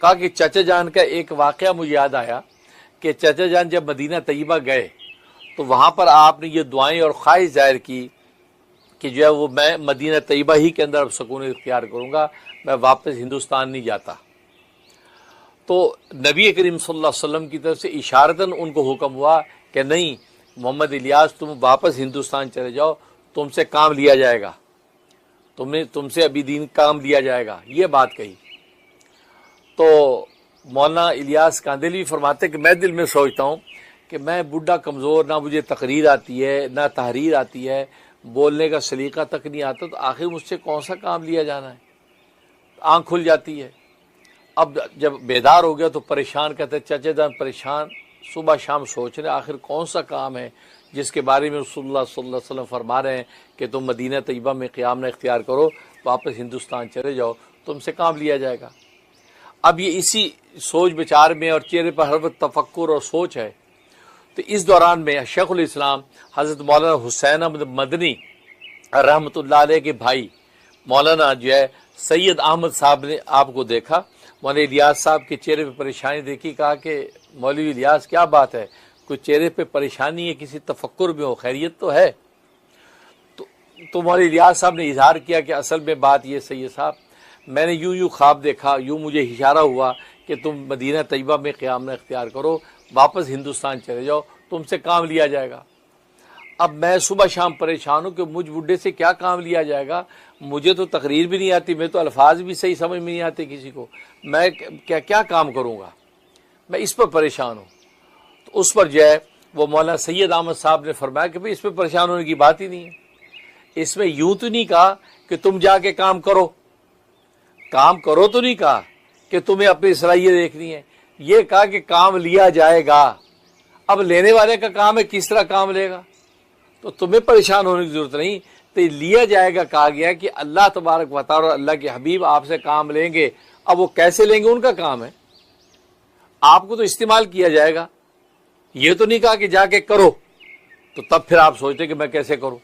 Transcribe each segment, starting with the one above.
کہا کہ چچا جان کا ایک واقعہ مجھے یاد آیا کہ چچا جان جب مدینہ طیبہ گئے تو وہاں پر آپ نے یہ دعائیں اور خواہش ظاہر کی کہ جو ہے وہ میں مدینہ طیبہ ہی کے اندر اب سکون اختیار کروں گا، میں واپس ہندوستان نہیں جاتا۔ تو نبی کریم صلی اللہ علیہ وسلم کی طرف سے اشارتاً ان کو حکم ہوا کہ نہیں محمد الیاس تم واپس ہندوستان چلے جاؤ، تم سے کام لیا جائے گا، تم سے ابھی دین کام لیا جائے گا، یہ بات کہی۔ تو مولانا الیاس کاندھلوی فرماتے کہ میں دل میں سوچتا ہوں کہ میں بڈھا کمزور، نہ مجھے تقریر آتی ہے نہ تحریر آتی ہے، بولنے کا سلیقہ تک نہیں آتا، تو آخر مجھ سے کون سا کام لیا جانا ہے؟ آنکھ کھل جاتی ہے۔ اب جب بیدار ہو گیا تو پریشان، کہتے چچا جان پریشان، صبح شام سوچ رہے آخر کون سا کام ہے جس کے بارے میں رسول اللہ صلی اللہ علیہ وسلم فرما رہے ہیں کہ تم مدینہ طیبہ میں قیام نہ اختیار کرو، واپس ہندوستان چلے جاؤ، تم سے کام لیا جائے گا۔ اب یہ اسی سوچ بچار میں اور چہرے پر ہر وقت تفکر اور سوچ ہے۔ تو اس دوران میں شیخ الاسلام حضرت مولانا حسین احمد مدنی رحمۃ اللہ علیہ کے بھائی مولانا جو ہے سید احمد صاحب نے آپ کو دیکھا، مولانا الیاس صاحب کے چہرے پہ پریشانی دیکھی، کہا کہ مولوی الیاس کیا بات ہے، کوئی چہرے پہ پریشانی ہے، کسی تفکر میں ہو، خیریت تو ہے؟ تو مولانا الیاس صاحب نے اظہار کیا کہ اصل میں بات یہ سید صاحب، میں نے یوں خواب دیکھا، یوں مجھے اشارہ ہوا کہ تم مدینہ طیبہ میں قیام نہ اختیار کرو، واپس ہندوستان چلے جاؤ، تم سے کام لیا جائے گا۔ اب میں صبح شام پریشان ہوں کہ مجھ بڈھے سے کیا کام لیا جائے گا، مجھے تو تقریر بھی نہیں آتی، میں تو الفاظ بھی صحیح سمجھ میں نہیں آتے کسی کو، میں کیا کام کروں گا، میں اس پر پریشان ہوں۔ تو اس پر جو ہے وہ مولانا سید احمد صاحب نے فرمایا کہ بھئی اس پہ پریشان ہونے کی بات ہی نہیں ہے، اس میں یوں تو نہیں کہا کہ تم جا کے کام کرو تو نہیں کہا کہ تمہیں اپنی صلاحیت دیکھنی ہے، یہ کہا کہ کام لیا جائے گا۔ اب لینے والے کا کام ہے، کس طرح کام لے گا، تو تمہیں پریشان ہونے کی ضرورت نہیں، تو لیا جائے گا کہا گیا کہ اللہ تبارک و تعالی اور اللہ کے حبیب آپ سے کام لیں گے، اب وہ کیسے لیں گے ان کا کام ہے، آپ کو تو استعمال کیا جائے گا، یہ تو نہیں کہا کہ جا کے کرو۔ تو تب پھر آپ سوچتے کہ میں کیسے کروں،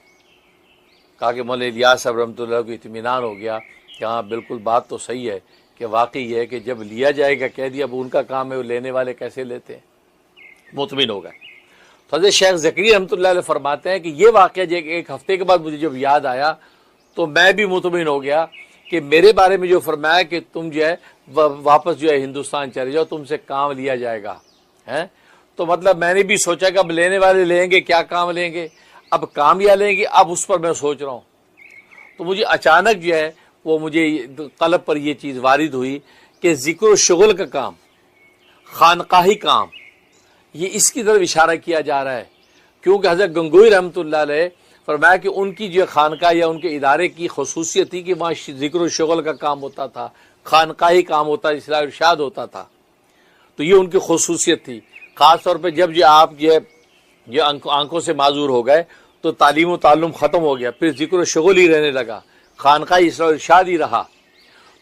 کہا کہ مولانا الیاس صاحب رحمۃ اللہ کو اطمینان ہو گیا کہ ہاں بالکل بات تو صحیح ہے کہ واقعی یہ ہے کہ جب لیا جائے گا کہہ دیا، اب ان کا کام ہے، وہ لینے والے کیسے لیتے ہیں، مطمئن ہو گئے۔ تو حضرت شیخ زکریا رحمۃ اللہ علیہ فرماتے ہیں کہ یہ واقعہ ایک ہفتے کے بعد مجھے جب یاد آیا تو میں بھی مطمئن ہو گیا کہ میرے بارے میں جو فرمایا کہ تم جو ہے واپس جو ہے ہندوستان چلے جاؤ، تم سے کام لیا جائے گا، تو مطلب میں نے بھی سوچا کہ اب لینے والے لیں گے، کیا کام لیں گے، اب کام یا لیں گے، اب اس پر میں سوچ رہا ہوں۔ تو مجھے اچانک جو ہے وہ مجھے قلب پر یہ چیز وارد ہوئی کہ ذکر و شغل کا کام، خانقاہی کام، یہ اس کی طرف اشارہ کیا جا رہا ہے، کیونکہ حضرت گنگوئی رحمۃ اللہ علیہ فرمایا کہ ان کی جو خانقاہ یا ان کے ادارے کی خصوصیت تھی کہ وہاں ذکر و شغل کا کام ہوتا تھا، خانقاہی کام ہوتا، اصلاح ارشاد ہوتا تھا، تو یہ ان کی خصوصیت تھی۔ خاص طور پہ جب جو آپ یہ آنکھوں سے معذور ہو گئے تو تعلیم و تعلم ختم ہو گیا، پھر ذکر و شغل ہی رہنے لگا، خانقاہی اصلاح ارشاد ہی رہا۔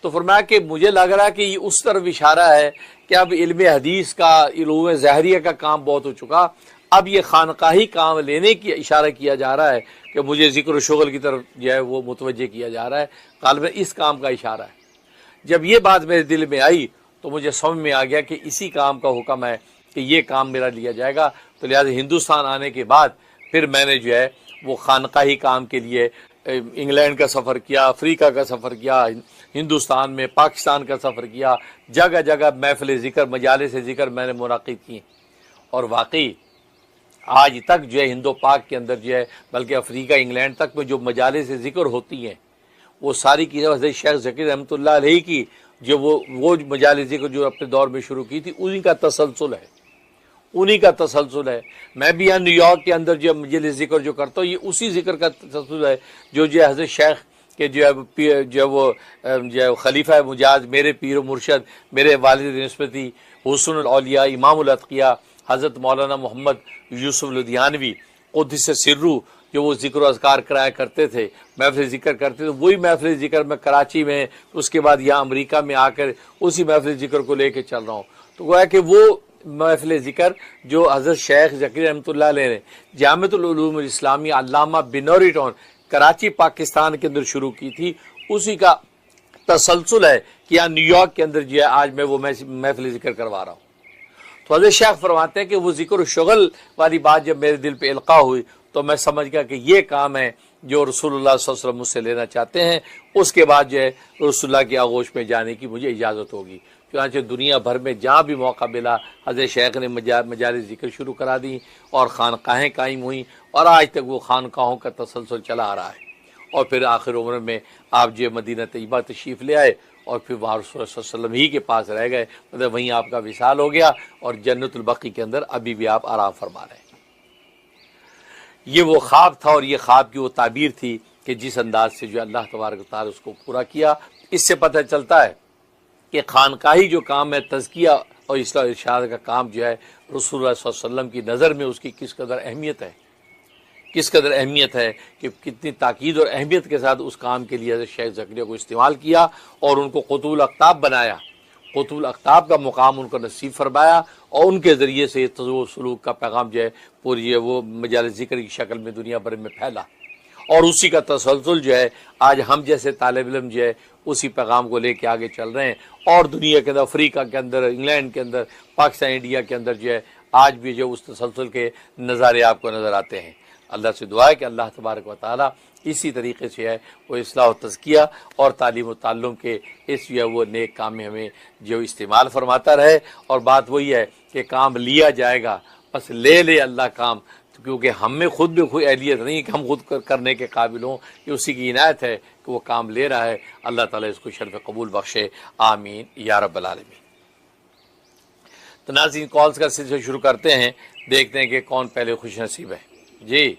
تو فرمایا کہ مجھے لگ رہا کہ یہ اس طرف اشارہ ہے کہ اب علم حدیث کا، علوم ظاہریہ کا کام بہت ہو چکا، اب یہ خانقاہی کام لینے کی اشارہ کیا جا رہا ہے کہ مجھے ذکر و شغل کی طرف جو ہے وہ متوجہ کیا جا رہا ہے، غالباً اس کام کا اشارہ ہے۔ جب یہ بات میرے دل میں آئی تو مجھے سمجھ میں آ گیا کہ اسی کام کا حکم ہے کہ یہ کام میرا لیا جائے گا۔ تو لہٰذا ہندوستان آنے کے بعد پھر میں نے جو ہے وہ خانقاہی کام کے لیے انگلینڈ کا سفر کیا، افریقہ کا سفر کیا، ہندوستان میں پاکستان کا سفر کیا، جگہ جگہ محفل ذکر، مجالس ذکر میں نے منعقد کی، اور واقعی آج تک جو ہے ہندو پاک کے اندر جو ہے بلکہ افریقہ انگلینڈ تک میں جو مجالس ذکر ہوتی ہیں وہ ساری کی حضرت شیخ ذکر رحمۃ اللہ علیہ کی جو وہ مجالس ذکر جو اپنے دور میں شروع کی تھی انہی کا تسلسل ہے، انہی کا تسلسل ہے۔ میں بھی یہاں نیو یارک کے اندر جو مجلس ذکر جو کرتا ہوں یہ اسی ذکر کا تسلسل ہے جو حضرت شیخ کہ جو خلیفہ مجاز، میرے پیر و مرشد، میرے والد نسبتی، حسن الاولیاء، امام الاتقیاء حضرت مولانا محمد یوسف لدھیانوی قدس سرو، جو وہ ذکر و اذکار کرایا کرتے تھے، محفل ذکر کرتے تھے، وہی محفل ذکر میں کراچی میں، اس کے بعد یہاں امریکہ میں آ کر اسی محفل ذکر کو لے کے چل رہا ہوں۔ تو گویا کہ وہ محفل ذکر جو حضرت شیخ ذکر رحمۃ اللہ علیہ نے جامعۃ العلوم الاسلامیہ علامہ بنوری ٹاؤن کراچی پاکستان کے اندر شروع کی تھی، اسی کا تسلسل ہے کہ یہاں نیو یارک کے اندر جو ہے آج میں وہ محفل ذکر کروا رہا ہوں. تو حضرت شیخ فرماتے ہیں کہ وہ ذکر و شغل والی بات جب میرے دل پہ القاء ہوئی تو میں سمجھ گیا کہ یہ کام ہے جو رسول اللہ صلی اللہ علیہ وسلم مجھ سے لینا چاہتے ہیں. اس کے بعد جو ہے رسول اللہ کی آغوش میں جانے کی مجھے اجازت ہوگی. چنانچہ دنیا بھر میں جہاں بھی موقع ملا حضرت شیخ نے مجالس ذکر شروع کرا دی اور خانقاہیں قائم ہوئیں اور آج تک وہ خانقاہوں کا تسلسل چلا آ رہا ہے. اور پھر آخر عمر میں آپ جو مدینہ طیبہ تشریف لے آئے اور پھر وہاں رسول اللہ صلی اللہ علیہ وسلم ہی کے پاس رہ گئے, مطلب وہیں آپ کا وصال ہو گیا اور جنت البقیع کے اندر ابھی بھی آپ آرام فرما رہے ہیں. یہ وہ خواب تھا اور یہ خواب کی وہ تعبیر تھی کہ جس انداز سے جو اللہ تبارک و تعالی اس کو پورا کیا. اس سے پتہ چلتا ہے کہ خانقاہی جو کام ہے, تزکیہ اور اصلاح ارشاد کا کام جو ہے, رسول اللہ صلی اللہ علیہ وسلم کی نظر میں اس کی کس قدر اہمیت ہے, کس قدر اہمیت ہے کہ کتنی تاکید اور اہمیت کے ساتھ اس کام کے لیے حضرت شیخ زکریا کو استعمال کیا اور ان کو قطب الاقطاب بنایا, قطب الاقطاب کا مقام ان کو نصیب فرمایا اور ان کے ذریعے سے تذوق سلوک کا پیغام جو ہے پوری وہ مجالس ذکر کی شکل میں دنیا بھر میں پھیلا. اور اسی کا تسلسل جو ہے آج ہم جیسے طالب علم جو ہے اسی پیغام کو لے کے آگے چل رہے ہیں اور دنیا کے اندر, افریقہ کے اندر, انگلینڈ کے اندر, پاکستان, انڈیا کے اندر جو ہے آج بھی جو اس تسلسل کے نظارے آپ کو نظر آتے ہیں. اللہ سے دعا ہے کہ اللہ تبارک و تعالی اسی طریقے سے ہے وہ اصلاح و تزکیہ اور تعلیم و تعلم کے اس جو ہے وہ نیک کام میں ہمیں جو استعمال فرماتا رہے. اور بات وہی ہے کہ کام لیا جائے گا, بس لے اللہ کام, کیونکہ ہم میں خود بھی کوئی اہلیت نہیں کہ ہم خود کرنے کے قابل ہوں. یہ اسی کی عنایت ہے کہ وہ کام لے رہا ہے. اللہ تعالیٰ اس کو شرف قبول بخشے, آمین یا رب العالمین. تو ناظرین کالز کا سلسلہ شروع کرتے ہیں, دیکھتے ہیں کہ کون پہلے خوش نصیب ہے. جی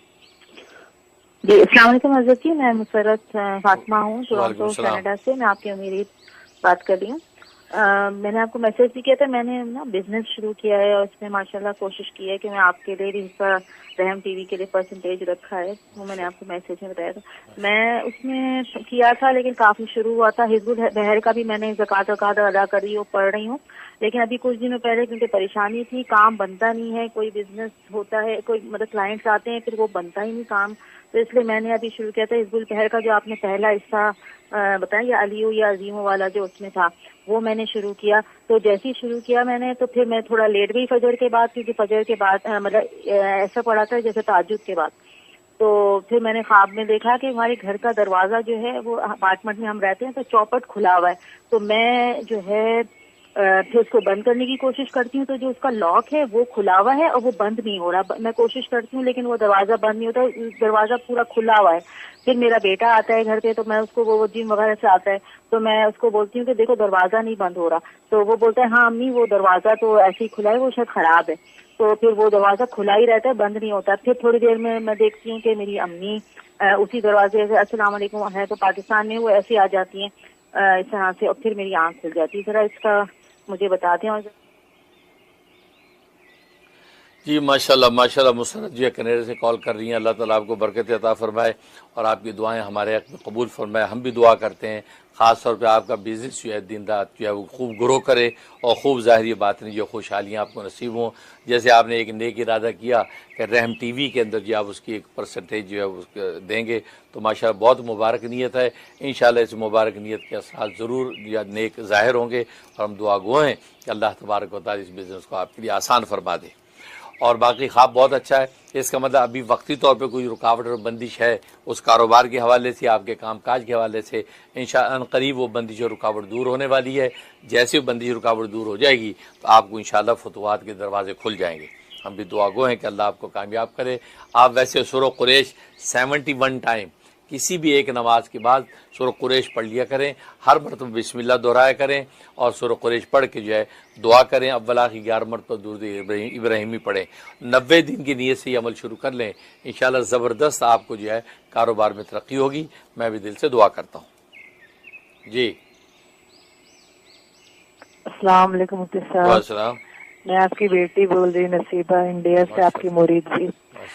السلام علیکم حضرت جی, میں مسرت فاطمہ ہوں ٹورانٹو کینیڈا سے. میں آپ کی امیر بات کر رہی ہوں. میں نے آپ کو میسج بھی کیا تھا, میں نے نا بزنس شروع کیا ہے اور اس میں ماشاءاللہ کوشش کی ہے کہ میں آپ کے لیے بھی حصہ رحم ٹی وی کے لیے پرسنٹیج رکھا ہے, وہ میں نے آپ کو میسج میں بتایا تھا. میں اس میں کیا تھا لیکن کافی شروع ہوا تھا. حزب البحر کا بھی میں نے زکوٰۃ ادا کر رہی ہوں, پڑھ رہی ہوں, لیکن ابھی کچھ دنوں پہلے کیونکہ پریشانی تھی, کام بنتا نہیں ہے, کوئی بزنس ہوتا ہے, کوئی مطلب کلائنٹس آتے ہیں پھر وہ بنتا ہی نہیں کام, تو اس لیے میں نے ابھی شروع کیا تھا حزب البحر کا جو آپ نے پہلا حصہ بتایا یا علیو یا عظیموں والا جو اس میں تھا وہ میں نے شروع کیا. تو جیسے ہی شروع کیا میں نے تو پھر میں تھوڑا لیٹ گئی فجر کے بعد, کیونکہ فجر کے بعد مطلب ایسا پڑا تھا جیسے تہجد کے بعد. تو پھر میں نے خواب میں دیکھا کہ ہمارے گھر کا دروازہ جو ہے وہ اپارٹمنٹ میں ہم رہتے ہیں تو چوپٹ کھلا ہوا ہے, تو میں جو ہے پھر اس کو بند کرنے کی کوشش کرتی ہوں تو جو اس کا لاک ہے وہ کھلا ہوا ہے اور وہ بند نہیں ہو رہا. میں کوشش کرتی ہوں لیکن وہ دروازہ بند نہیں ہوتا, دروازہ پورا کھلا ہوا ہے. پھر میرا بیٹا آتا ہے گھر پہ تو میں اس کو, وہ جم وغیرہ سے آتا ہے تو میں اس کو بولتی ہوں کہ دیکھو دروازہ نہیں بند ہو رہا, تو وہ بولتا ہے ہاں امی وہ دروازہ تو ایسے ہی کھلا ہے, وہ شاید خراب ہے. تو پھر وہ دروازہ کھلا ہی رہتا ہے, بند نہیں ہوتا. پھر تھوڑی دیر میں دیکھتی ہوں کہ میری امی اسی دروازے سے السلام علیکم ہے تو پاکستان میں وہ ایسے آ جاتی ہیں اس طرح سے, اور پھر میری آنکھ کھل جاتی ہے. ذرا اس کا مجھے بتا دیں. اور جی ماشاءاللہ ماشاءاللہ, مسرت جو ہے کینیڈا سے کال کر رہی ہیں. اللہ تعالیٰ آپ کو برکت عطا فرمائے اور آپ کی دعائیں ہمارے حق میں قبول فرمائے. ہم بھی دعا کرتے ہیں خاص طور پہ آپ کا بزنس جو ہے دن رات جو ہے وہ خوب گرو کرے اور خوب ظاہری باطنی جو خوشحالیاں آپ کو نصیب ہوں. جیسے آپ نے ایک نیک ارادہ کیا کہ رحم ٹی وی کے اندر جو آپ اس کی ایک پرسنٹیج جو ہے اس دیں گے, تو ماشاءاللہ بہت مبارک نیت ہے. انشاءاللہ اس مبارک نیت کے اثرات ضرور یا نیک ظاہر ہوں گے اور ہم دعا گو ہیں کہ اللہ تبارک و تعالی اس بزنس کو آپ کے لیے آسان فرما دے. اور باقی خواب بہت اچھا ہے. اس کا مطلب ابھی وقتی طور پہ کوئی رکاوٹ اور بندش ہے اس کاروبار کے حوالے سے, آپ کے کام کاج کے حوالے سے, انشاءاللہ قریب وہ بندش اور رکاوٹ دور ہونے والی ہے. جیسے وہ بندش رکاوٹ دور ہو جائے گی تو آپ کو انشاءاللہ فتوحات کے دروازے کھل جائیں گے. ہم بھی دعا گو ہیں کہ اللہ آپ کو کامیاب کرے. آپ ویسے سورہ قریش 71 ٹائم کسی بھی ایک نماز کے بعد سورہ قریش پڑھ لیا کریں, ہر مرتبہ بسم اللہ دہرایا کریں اور سورہ قریش پڑھ کے جو ہے دعا کریں. اولا کی 11 مرتبہ درود ابراہیمی پڑھیں. 90 دن کی نیت سے یہ عمل شروع کر لیں, انشاءاللہ زبردست آپ کو جو ہے کاروبار میں ترقی ہوگی. میں بھی دل سے دعا کرتا ہوں. جی السلام علیکم مفتی صاحب. السلام. میں آپ کی بیٹی بول رہی نصیبہ, انڈیا سے, آپ کی مرید تھی.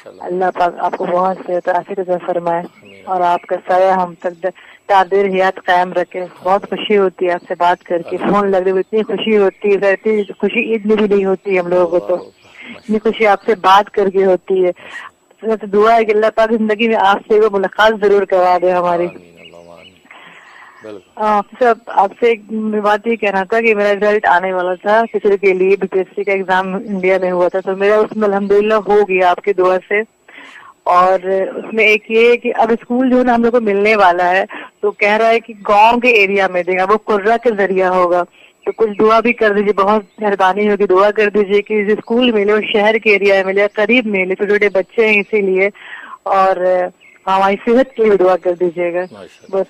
اللہ پاک آپ کو بہت صحت عافیت عطا فرمائے اور آپ کا سایہ ہم تک تعبیر حیات قائم رکھے. بہت خوشی ہوتی ہے آپ سے بات کر کے, فون لگ رہے اتنی خوشی ہوتی ہے, اتنی خوشی عید میں بھی نہیں ہوتی ہے ہم لوگوں کو, تو اتنی خوشی آپ سے بات کر کے ہوتی ہے. دعا ہے کہ اللہ پاک زندگی میں آپ سے وہ ملاقات ضرور کروا دے ہماری. بالکل سر آپ سے ایک بات یہ کہنا تھا کہ میرا رزلٹ آنے والا تھا کسی کے لیے BPSC کا ایگزام انڈیا میں ہوا تھا، تو میرا اس میں الحمدللہ ہو گیا آپ کی دعا سے. اور اس میں ایک یہ ہے کہ اب اسکول جو ہے نا ہم لوگ کو ملنے والا ہے، تو کہہ رہا ہے کہ گاؤں کے ایریا میں دے گا، وہ قرہ کے ذریعہ ہوگا. تو کچھ دعا بھی کر دیجیے، بہت مہربانی ہوگی، دعا کر دیجیے کہ جو اسکول ملے وہ شہر کے ایریا میں ملے، قریب ملے، چھوٹے چھوٹے بچے ہیں اسی لیے. اور ہماری صحت کے لیے دعا کر دیجیے گا. بس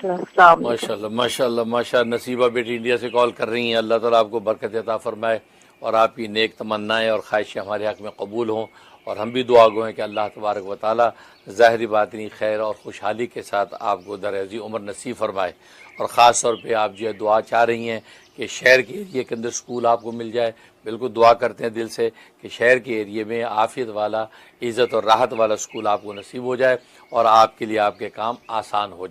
السلام علیکم. ماشاء اللہ ماشاء اللہ ماشاء اللہ. نصیبہ بیٹی انڈیا سے کال کر رہی ہیں. اللہ تعالیٰ آپ کو برکت عطا فرمائے اور آپ کی نیک تمنائیں اور خواہشیں ہمارے حق میں قبول ہوں. اور ہم بھی دعا گو ہیں کہ اللہ تبارک و تعالیٰ ظاہری باطنی خیر اور خوشحالی کے ساتھ آپ کو درازی عمر نصیب فرمائے. اور خاص طور پہ آپ جو ہے دعا چاہ رہی ہیں کہ شہر کے ایریے کے اندر اسکول آپ کو مل جائے. بالکل دعا کرتے ہیں دل سے کہ شہر کے ایریے میں عافیت والا، عزت اور راحت والا اسکول آپ کو نصیب ہو جائے اور آپ کے لیے آپ کے کام آسان ہو جائے.